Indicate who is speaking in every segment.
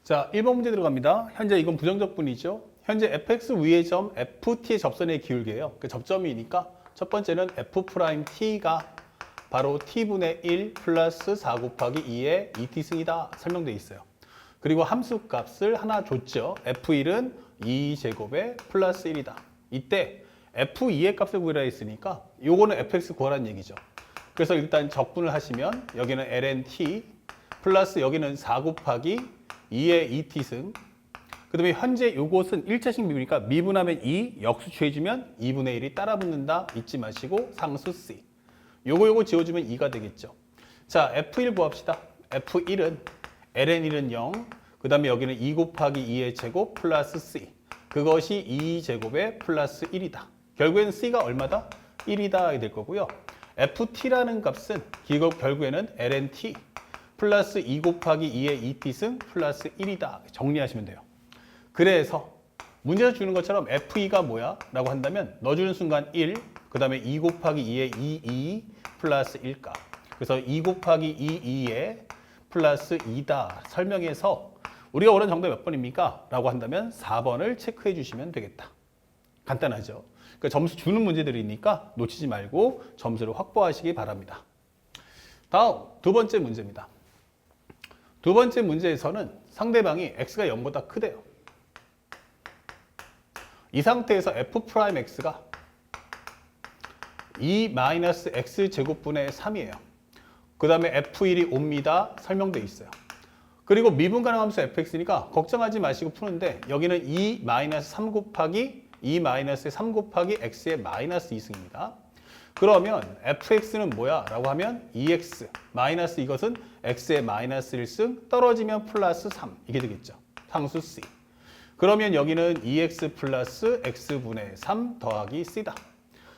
Speaker 1: 자, 1번 문제 들어갑니다. 현재 이건 부정적분이죠. 현재 fx 위의 점 ft의 접선의 기울기예요. 그 접점이니까 첫 번째는 f't가 바로 t분의 1 플러스 4 곱하기 2의 2t승이다 설명되어 있어요. 그리고 함수 값을 하나 줬죠. f1은 2제곱에 플러스 1이다. 이때 f2의 값을 구하라 했으니까 요거는 fx 구하라는 얘기죠. 그래서 일단 적분을 하시면 여기는 ln(t) 플러스 여기는 4 곱하기 2의 2t승. 그 다음에 현재 요것은 1차식 미분이니까 미분하면 2, 역수 취해주면 2분의 1이 따라 붙는다. 잊지 마시고 상수 C. 요거 지워주면 2가 되겠죠. 자, F1 구합시다. F1은 ln1은 0, 그 다음에 여기는 2 곱하기 2의 제곱 플러스 C. 그것이 2제곱에 플러스 1이다. 결국에는 C가 얼마다? 1이다 될 거고요. FT라는 값은 결국에는 ln(t) 플러스 2 곱하기 2의 2t승 플러스 1이다. 정리하시면 돼요. 그래서 문제에서 주는 것처럼 F2가 뭐야? 라고 한다면 넣어주는 순간 1, 그 다음에 2 곱하기 2의 2 플러스 1값. 그래서 2 곱하기 2의 플러스 2다. 설명해서 우리가 원하는 정답이 몇 번입니까? 라고 한다면 4번을 체크해 주시면 되겠다. 간단하죠? 그러니까 점수 주는 문제들이니까 놓치지 말고 점수를 확보하시기 바랍니다. 다음 두 번째 문제입니다. 두 번째 문제에서는 상대방이 x가 0보다 크대요. 이 상태에서 f'x가 2-x제곱분의 3이에요. 그 다음에 f1이 옵니다. 설명되어 있어요. 그리고 미분 가능 함수 fx니까 걱정하지 마시고 푸는데 여기는 2-3 곱하기 2-3 곱하기 x의 마이너스 2승입니다. 그러면 fx는 뭐야? 라고 하면 2x 마이너스 이것은 x의 마이너스 1승 떨어지면 플러스 3 이게 되겠죠. 상수 C. 그러면 여기는 2x 플러스 x분의 3 더하기 c다.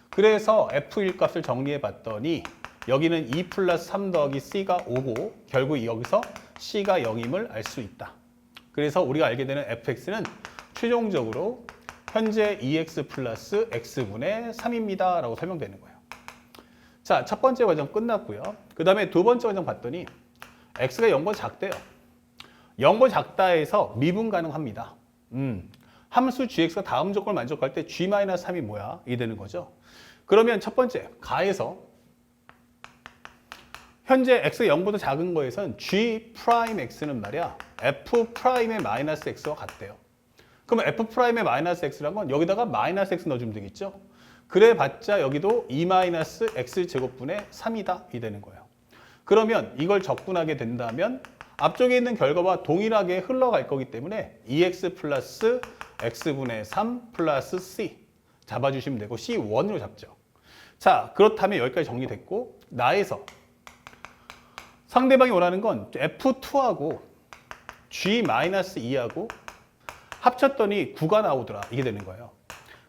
Speaker 1: 그래서 f1 값을 정리해 봤더니 여기는 2 플러스 3 더하기 c가 5고 결국 여기서 c가 0임을 알 수 있다. 그래서 우리가 알게 되는 fx는 최종적으로 현재 2x 플러스 x분의 3입니다. 라고 설명되는 거예요. 자, 첫 번째 과정 끝났고요. 그 다음에 두 번째 과정 봤더니 x가 0보다 작대요. 0보다 작다 해서 미분 가능합니다. 함수 gx가 다음 조건을 만족할 때 g-3이 뭐야? 이게 되는 거죠. 그러면 첫 번째 가에서 현재 x가 0보다 작은 거에선 g'x는 말이야 f'의 마이너스 x와 같대요. 그러면 f'의 마이너스 x란 건 여기다가 마이너스 x 넣어주면 되겠죠. 그래 봤자 여기도 2-x제곱분의 3이다 이 되는 거예요. 그러면 이걸 적분하게 된다면 앞쪽에 있는 결과와 동일하게 흘러갈 거기 때문에 2x 플러스 x분의 3 플러스 c 잡아주시면 되고 c1으로 잡죠. 자, 그렇다면 여기까지 정리됐고 나에서 상대방이 원하는 건 f2하고 g-2하고 합쳤더니 9가 나오더라 이게 되는 거예요.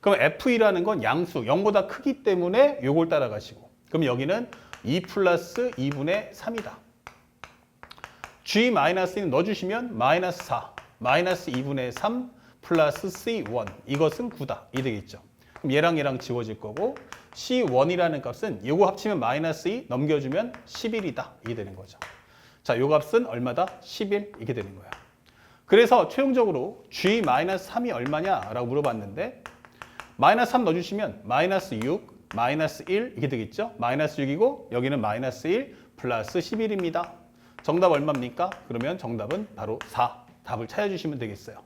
Speaker 1: 그럼 f2라는 건 양수 0보다 크기 때문에 요걸 따라가시고 그럼 여기는 2 플러스 2분의 3이다. g-는 넣어주시면 마이너스 4 마이너스 2분의 3 플러스 c1 이것은 9다 이 되겠죠. 그럼 얘랑 지워질 거고 c1이라는 값은 요거 합치면 마이너스 2 넘겨주면 11이다 이게 되는 거죠. 자, 요 값은 얼마다? 11 이게 되는 거예요. 그래서 최종적으로 g-3이 얼마냐라고 물어봤는데 마이너스 3 넣어주시면 마이너스 6, 마이너스 1 이게 되겠죠. 마이너스 6이고 여기는 마이너스 1 플러스 11입니다. 정답 얼마입니까? 그러면 정답은 바로 4. 답을 찾아주시면 되겠어요.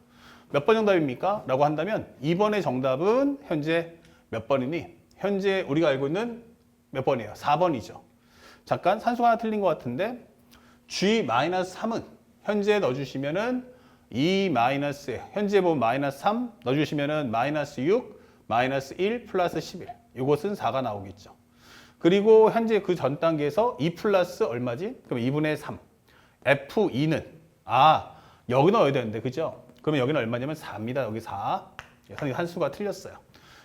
Speaker 1: 몇 번 정답입니까? 라고 한다면 2번의 정답은 현재 몇 번이니? 현재 우리가 알고 있는 몇 번이에요? 4번이죠. 잠깐 산수가 하나 틀린 것 같은데 g-3은 현재 넣어주시면은 2 마이너스 현재 보면 마이너스 3 넣어주시면은 마이너스 6 마이너스 1 플러스 11 이것은 4가 나오겠죠. 그리고 현재 그 전 단계에서 2 플러스 얼마지? 그럼 2분의 3 f2는 여기 넣어야 되는데 그죠? 그러면 여기는 얼마냐면 4입니다. 여기 4 한 수가 틀렸어요.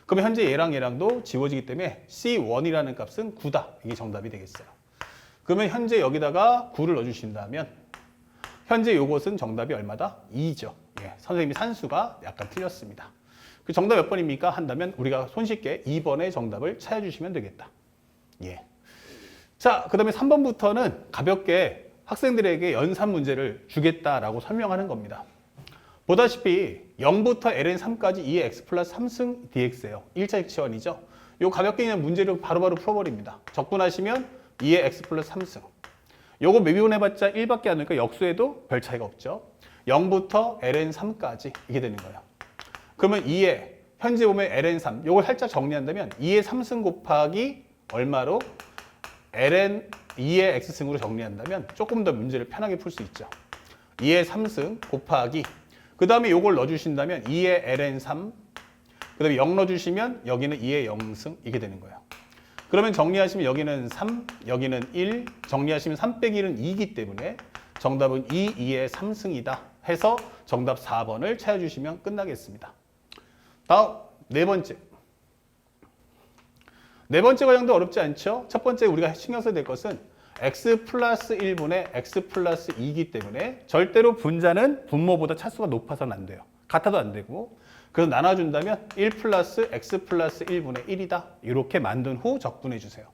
Speaker 1: 그러면 현재 얘랑도 지워지기 때문에 c1이라는 값은 9다. 이게 정답이 되겠어요. 그러면 현재 여기다가 9를 넣어주신다면 현재 요것은 정답이 얼마다? 2죠. 예, 선생님이 산수가 약간 틀렸습니다. 그 정답 몇 번입니까? 한다면 우리가 손쉽게 2번의 정답을 찾아주시면 되겠다. 예. 자, 그 다음에 3번부터는 가볍게 학생들에게 연산 문제를 주겠다라고 설명하는 겁니다. 보다시피 0부터 ln3까지 2의 x 플러스 3승 dx예요. 1차 직치원이죠. 요 가볍게 그냥 문제를 바로바로 풀어버립니다. 적분하시면 2의 x 플러스 3승. 요거 미분해봤자 1밖에 안 나니까 역수에도 별 차이가 없죠. 0부터 ln3까지 이게 되는 거예요. 그러면 2의 현재 보면 ln3 요걸 살짝 정리한다면 2의 3승 곱하기 얼마로 ln 2의 x승으로 정리한다면 조금 더 문제를 편하게 풀 수 있죠. 2의 3승 곱하기 그 다음에 요걸 넣어주신다면 2의 ln3 그 다음에 0 넣어주시면 여기는 2의 0승 이게 되는 거예요. 그러면 정리하시면 여기는 3, 여기는 1 정리하시면 3 빼기 1은 2이기 때문에 정답은 2의 3승이다 해서 정답 4번을 찾아주시면 끝나겠습니다. 다음 네 번째. 네 번째 과정도 어렵지 않죠? 첫 번째 우리가 신경 써야 될 것은 x 플러스 1분의 x 플러스 2이기 때문에 절대로 분자는 분모보다 차수가 높아서는 안 돼요. 같아도 안 되고. 그래서 나눠준다면 1 플러스 x 플러스 1분의 1이다. 이렇게 만든 후 적분해 주세요.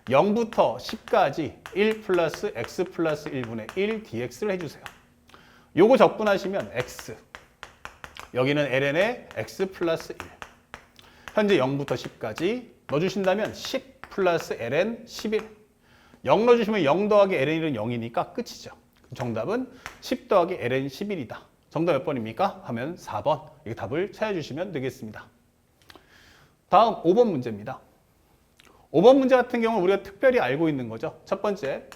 Speaker 1: 0부터 10까지 1 플러스 x 플러스 1분의 1 dx를 해주세요. 요거 적분하시면 x. 여기는 ln의 x 플러스 1. 현재 0부터 10까지 넣어주신다면 10 플러스 ln 11. 0 넣어주시면 0 더하기 ln1은 0이니까 끝이죠. 정답은 10 더하기 ln 11이다. 정답 몇 번입니까? 하면 4번. 이게 답을 찾아주시면 되겠습니다. 다음 5번 문제입니다. 5번 문제 같은 경우는 우리가 특별히 알고 있는 거죠. 첫 번째,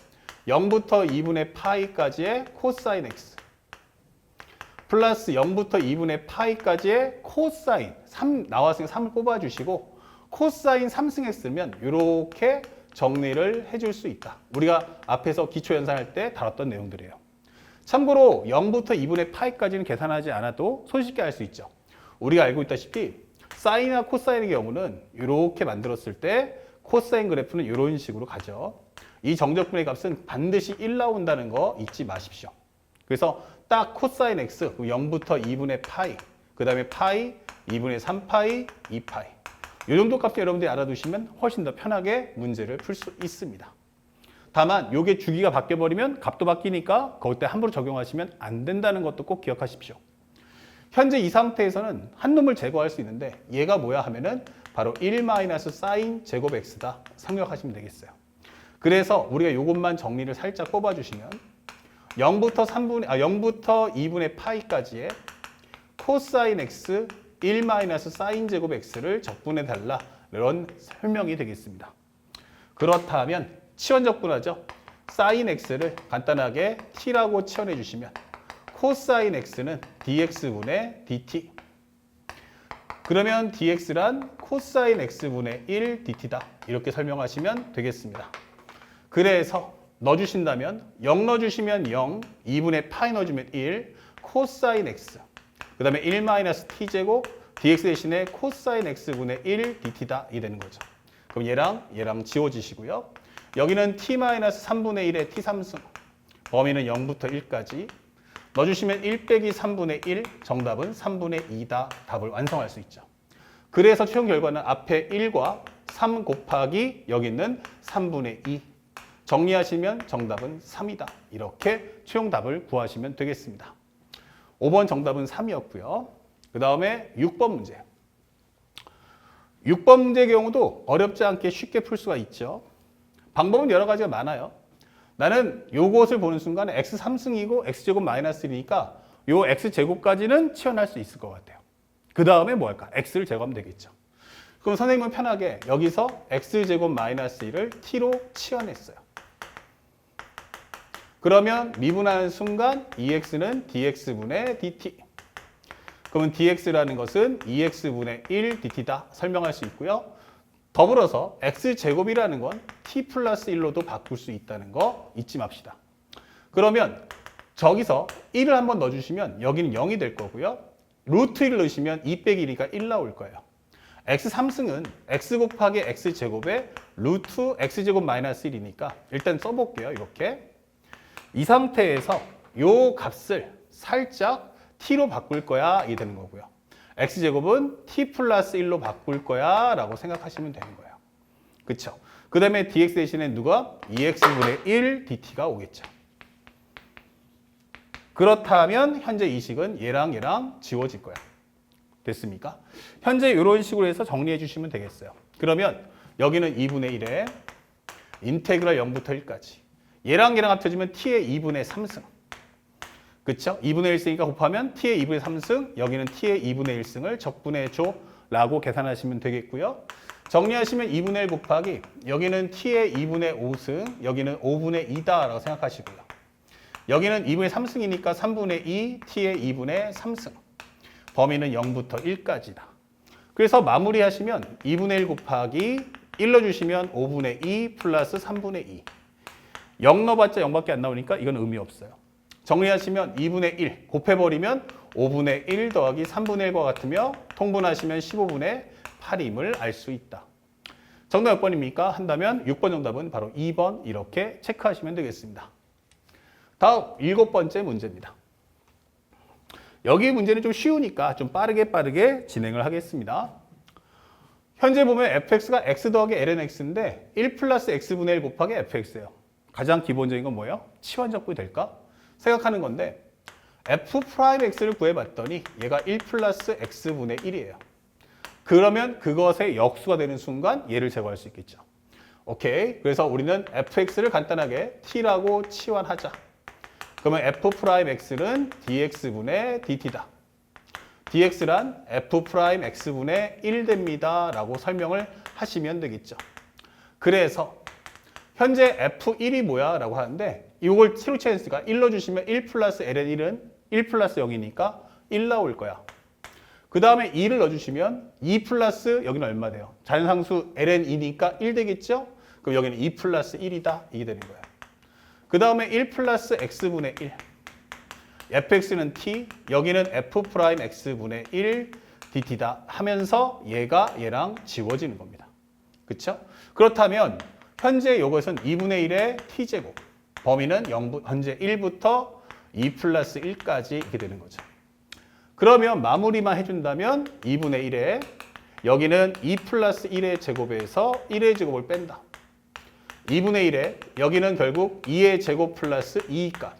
Speaker 1: 0부터 2분의 파이까지의 코사인 x 플러스 0부터 2분의 파이까지의 코사인 3 나왔으니까 3을 뽑아주시고 코사인 3승 x면 이렇게 정리를 해줄 수 있다. 우리가 앞에서 기초연산할 때 다뤘던 내용들이에요. 참고로 0부터 2분의 파이까지는 계산하지 않아도 손쉽게 알 수 있죠. 우리가 알고 있다시피 사인이나 코사인의 경우는 이렇게 만들었을 때 코사인 그래프는 이런 식으로 가죠. 이 정적분의 값은 반드시 1 나온다는 거 잊지 마십시오. 그래서 딱 코사인 x 0부터 2분의 파이 그 다음에 파이 2분의 3파이 2파이 이 정도 값도 여러분들이 알아두시면 훨씬 더 편하게 문제를 풀 수 있습니다. 다만 이게 주기가 바뀌어버리면 값도 바뀌니까 그때 함부로 적용하시면 안 된다는 것도 꼭 기억하십시오. 현재 이 상태에서는 한 놈을 제거할 수 있는데 얘가 뭐야 하면은 바로 1 마이너스 사인 제곱 x다 생각하시면 되겠어요. 그래서 우리가 이것만 정리를 살짝 뽑아주시면 0부터 2분의 파이까지의 코사인 x 1 마이너스 사인 제곱 x를 적분해 달라 이런 설명이 되겠습니다. 그렇다면 치원 적분하죠. 사인 x를 간단하게 t라고 치원해 주시면 코사인 x는 dx분의 dt 그러면 dx란 코사인 x분의 1 dt다 이렇게 설명하시면 되겠습니다. 그래서 넣어주신다면 0 넣어주시면 0, 2분의 파이 넣어주면 1, 코사인 x 그 다음에 1 마이너스 t제곱 dx 대신에 코사인 x분의 1 dt다 이 되는 거죠. 그럼 얘랑 지워지시고요. 여기는 t 마이너스 3분의 1의 t 3승 범위는 0부터 1까지 넣어주시면 1 빼기 3분의 1 정답은 3분의 2다 답을 완성할 수 있죠. 그래서 최종 결과는 앞에 1과 3 곱하기 여기 있는 3분의 2 정리하시면 정답은 3이다. 이렇게 최종 답을 구하시면 되겠습니다. 5번 정답은 3이었고요. 그 다음에 6번 문제. 6번 문제의 경우도 어렵지 않게 쉽게 풀 수가 있죠. 방법은 여러 가지가 많아요. 나는 요것을 보는 순간 x 3승이고 x제곱 마이너스 1이니까 요 x제곱까지는 치환할 수 있을 것 같아요. 그 다음에 뭐 할까? x를 제곱하면 되겠죠. 그럼 선생님은 편하게 여기서 x제곱 마이너스 1을 t로 치환했어요. 그러면 미분하는 순간 2x는 dx분의 dt. 그러면 dx라는 것은 2x분의 1 dt다 설명할 수 있고요. 더불어서 x제곱이라는 건 t 플러스 1로도 바꿀 수 있다는 거 잊지 맙시다. 그러면 저기서 1을 한번 넣어주시면 여기는 0이 될 거고요. 루트 1 넣으시면 2 빼기 1이니까 1 나올 거예요. x 3승은 x 곱하기 x제곱에 루트 x제곱 마이너스 1이니까 일단 써볼게요. 이렇게. 이 상태에서 요 값을 살짝 t로 바꿀 거야 이게 되는 거고요. x제곱은 t 플러스 1로 바꿀 거야 라고 생각하시면 되는 거예요. 그쵸? 그 다음에 dx 대신에 누가? 2x분의 1 dt가 오겠죠. 그렇다면 현재 이 식은 얘랑 얘랑 지워질 거야. 됐습니까? 현재 이런 식으로 해서 정리해 주시면 되겠어요. 그러면 여기는 2분의 1에 인테그랄 0부터 1까지. 얘랑 얘랑 합쳐지면 t의 2분의 3승. 그쵸? 2분의 1승이니까 곱하면 t의 2분의 3승, 여기는 t의 2분의 1승을 적분해줘 라고 계산하시면 되겠고요. 정리하시면 2분의 1 곱하기 여기는 t의 2분의 5승, 여기는 5분의 2다 라고 생각하시고요. 여기는 2분의 3승이니까 3분의 2, t의 2분의 3승. 범위는 0부터 1까지다. 그래서 마무리하시면 2분의 1 곱하기 1 넣어주시면 5분의 2 플러스 3분의 2. 0 넣어봤자 0밖에 안 나오니까 이건 의미 없어요. 정리하시면 2분의 1 곱해버리면 5분의 1 더하기 3분의 1과 같으며 통분하시면 15분의 8임을 알 수 있다. 정답 몇 번입니까? 한다면 6번 정답은 바로 2번 이렇게 체크하시면 되겠습니다. 다음 7번째 문제입니다. 여기 문제는 좀 쉬우니까 좀 빠르게 진행을 하겠습니다. 현재 보면 fx가 x 더하기 ln x인데 1 플러스 x분의 1 곱하기 fx예요. 가장 기본적인 건 뭐예요? 치환적분이 될까? 생각하는 건데 f'x를 구해봤더니 얘가 1 플러스 x분의 1이에요. 그러면 그것의 역수가 되는 순간 얘를 제거할 수 있겠죠. 오케이. 그래서 우리는 fx를 간단하게 t라고 치환하자. 그러면 f'x는 dx분의 dt다. dx란 f'x분의 1 됩니다. 라고 설명을 하시면 되겠죠. 그래서 현재 f1이 뭐야? 라고 하는데 이걸 t로 치환했으니까 1 넣어주시면 1 플러스 ln 1은 1 플러스 0이니까 1 나올 거야. 그 다음에 2를 넣어주시면 2 플러스 여기는 얼마 돼요? 자연상수 ln 2니까 1 되겠죠? 그럼 여기는 2 플러스 1이다. 이게 되는 거야. 그 다음에 1 플러스 x분의 1. fx는 t, 여기는 f'x분의 1 dt다 하면서 얘가 얘랑 지워지는 겁니다. 그쵸? 그렇다면 현재 이것은 2분의 1의 t제곱, 범위는 현재 1부터 2 플러스 1까지 이렇게 되는 거죠. 그러면 마무리만 해준다면 2분의 1에 여기는 2 플러스 1의 제곱에서 1의 제곱을 뺀다. 2분의 1에 여기는 결국 2의 제곱 플러스 2값.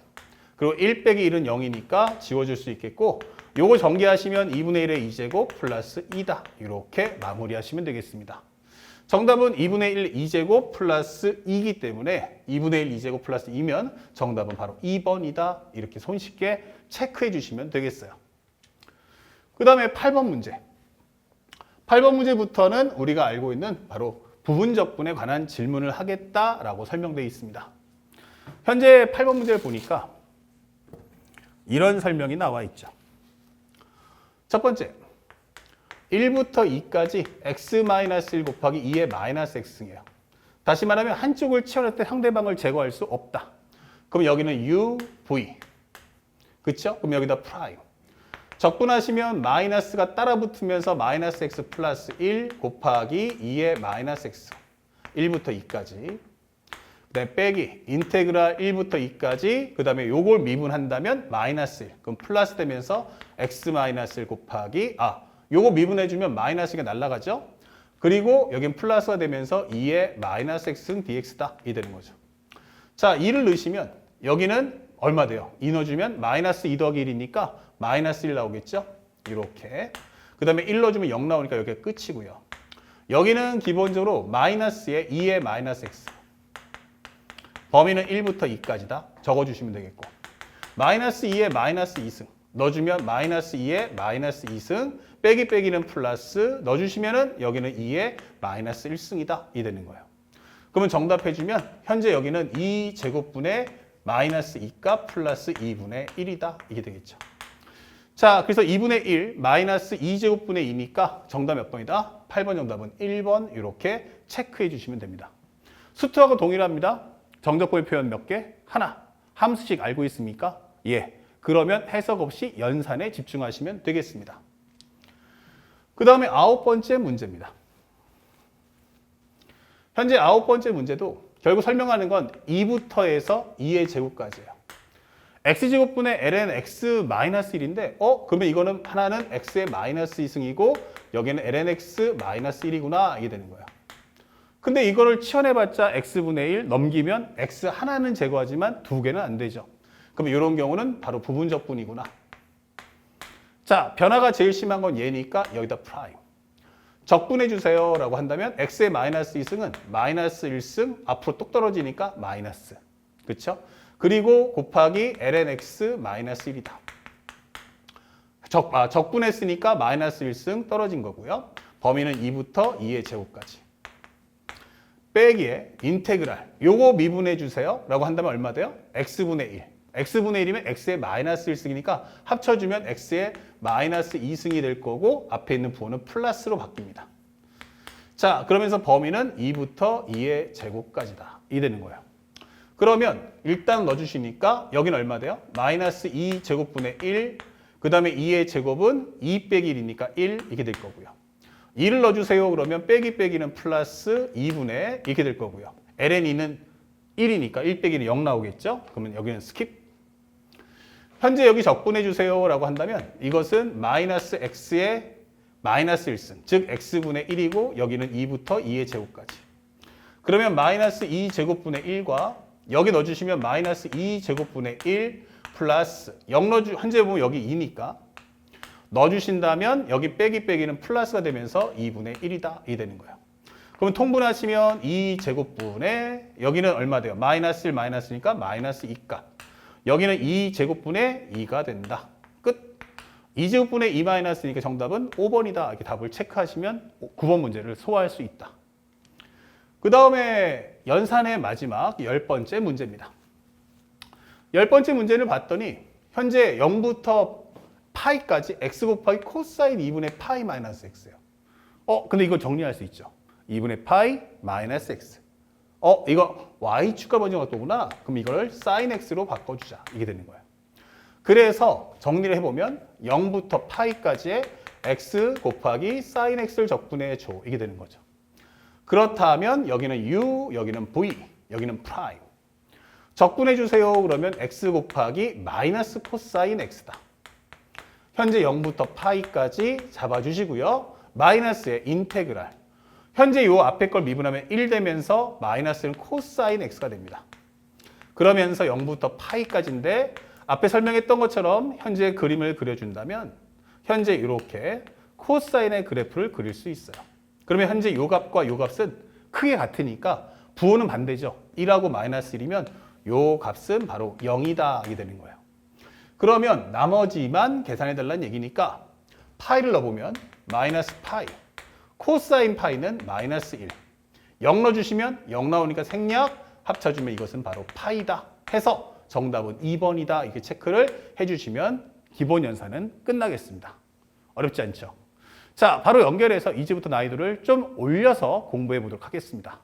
Speaker 1: 그리고 1 빼기 1은 0이니까 지워줄 수 있겠고 요거 전개하시면 2분의 1의 2제곱 플러스 2다. 이렇게 마무리하시면 되겠습니다. 정답은 2분의 1 2제곱 플러스 2이기 때문에 2분의 1 2제곱 플러스 2면 정답은 바로 2번이다. 이렇게 손쉽게 체크해 주시면 되겠어요. 그 다음에 8번 문제. 8번 문제부터는 우리가 알고 있는 바로 부분적분에 관한 질문을 하겠다라고 설명되어 있습니다. 현재 8번 문제를 보니까 이런 설명이 나와 있죠. 첫 번째, 1부터 2까지 x-1 곱하기 2의 마이너스 x승이에요. 다시 말하면 한쪽을 치환할 때 상대방을 제거할 수 없다. 그럼 여기는 u, v. 그쵸? 그럼 여기다 프라임. 적분하시면 마이너스가 따라 붙으면서 마이너스 x 플러스 1 곱하기 2의 마이너스 x 1부터 2까지 그 다음에 빼기 인테그랄 1부터 2까지 그 다음에 요걸 미분한다면 마이너스 1 그럼 플러스 되면서 x 마이너스 1 곱하기 요거 미분해주면 마이너스가 날아가죠. 그리고 여긴 플러스가 되면서 2의 마이너스 x는 dx다 이 되는 거죠. 자 2를 넣으시면 여기는 얼마 돼요? 2 넣어주면 마이너스 2 더하기 1이니까 마이너스 1 나오겠죠? 이렇게. 그 다음에 1 넣어주면 0 나오니까 여기가 끝이고요. 여기는 기본적으로 마이너스에 2의 마이너스 x. 범위는 1부터 2까지다. 적어주시면 되겠고. 마이너스 2의 마이너스 2승. 넣어주면 마이너스 2의 마이너스 2승. 빼기 빼기는 플러스. 넣어주시면은 여기는 2의 마이너스 1승이다. 이 되는 거예요. 그러면 정답해주면 현재 여기는 2제곱분의 마이너스 2값 플러스 2분의 1이다. 이게 되겠죠. 자, 그래서 2분의 1 마이너스 2제곱분의 2니까 정답 몇 번이다? 8번 정답은 1번 이렇게 체크해 주시면 됩니다. 수투하고 동일합니다. 정적분의 표현 몇 개? 하나. 함수식 알고 있습니까? 예. 그러면 해석 없이 연산에 집중하시면 되겠습니다. 그 다음에 9번째 문제입니다. 현재 9번째 문제도 결국 설명하는 건 2부터 해서 2의 제곱까지예요. x제곱분의 ln x-1인데 그러면 이거는 하나는 x의 마이너스 2승이고 여기는 ln x 마이너스 1이구나 이게 되는 거예요. 근데 이거를 치환해봤자 x분의 1 넘기면 x 하나는 제거하지만 두 개는 안 되죠. 그럼 이런 경우는 바로 부분적분이구나. 자, 변화가 제일 심한 건 얘니까 여기다 프라임. 적분해 주세요 라고 한다면 x의 마이너스 2승은 마이너스 1승 앞으로 똑 떨어지니까 마이너스. 그쵸? 그리고 곱하기 ln x 마이너스 1이다. 적분했으니까 마이너스 1승 떨어진 거고요. 범위는 2부터 2의 제곱까지. 빼기에 인테그랄. 요거 미분해 주세요 라고 한다면 얼마 돼요? x분의 1. x분의 1이면 x의 마이너스 1승이니까 합쳐주면 x의 마이너스 2승이 될 거고 앞에 있는 부호는 플러스로 바뀝니다. 자, 그러면서 범위는 2부터 2의 제곱까지다. 이 되는 거예요. 그러면 일단 넣어주시니까 여기는 얼마 돼요? 마이너스 2 제곱분의 1, 그 다음에 2의 제곱은 2 빼기 1이니까 1 이렇게 될 거고요. 2를 넣어주세요 그러면 빼기 빼기는 플러스 2분의 이렇게 될 거고요. ln2는 1이니까 1 빼기는 0 나오겠죠? 그러면 여기는 스킵. 현재 여기 적분해 주세요 라고 한다면 이것은 마이너스 x의 마이너스 1승, 즉 x분의 1이고 여기는 2부터 2의 제곱까지. 그러면 마이너스 2제곱분의 1과 여기 넣어주시면 마이너스 2제곱분의 1 플러스 0 현재 보면 여기 2니까 넣어주신다면 여기 빼기 빼기는 플러스가 되면서 2분의 1이다. 이 되는 거예요. 그럼 통분하시면 2제곱분의 여기는 얼마 돼요? 마이너스 1 마이너스니까 마이너스 2값. 여기는 2제곱분의 2가 된다. 끝. 2제곱분의 2 마이너스니까 정답은 5번이다. 이렇게 답을 체크하시면 9번 문제를 소화할 수 있다. 그 다음에 연산의 마지막 10번째 문제입니다. 10번째 문제를 봤더니 현재 0부터 파이까지 x 곱하기 코사인 2분의 파이 마이너스 x예요. 근데 이걸 정리할 수 있죠. 2분의 파이 마이너스 x. 이거 y축과 번진 각도구나. 그럼 이걸 sin x로 바꿔주자. 이게 되는 거예요. 그래서 정리를 해보면 0부터 파이까지의 x 곱하기 sin x를 적분해 줘. 이게 되는 거죠. 그렇다면 여기는 u, 여기는 v, 여기는 프라임. 적분해 주세요. 그러면 x 곱하기 마이너스 코사인 x다. 현재 0부터 파이까지 잡아주시고요. 마이너스의 인테그랄. 현재 이 앞에 걸 미분하면 1 되면서 마이너스는 코사인 x가 됩니다. 그러면서 0부터 파이까지인데 앞에 설명했던 것처럼 현재 그림을 그려준다면 현재 이렇게 코사인의 그래프를 그릴 수 있어요. 그러면 현재 이 값과 이 값은 크게 같으니까 부호는 반대죠. 1하고 마이너스 1이면 이 값은 바로 0이다. 이게 되는 거예요. 그러면 나머지만 계산해달라는 얘기니까 파이를 넣어보면 마이너스 파이, 코사인 파이는 마이너스 1. 0 넣어주시면 0 나오니까 생략, 합쳐주면 이것은 바로 파이다 해서 정답은 2번이다. 이렇게 체크를 해주시면 기본 연산은 끝나겠습니다. 어렵지 않죠? 자, 바로 연결해서 이제부터 난이도를 좀 올려서 공부해 보도록 하겠습니다.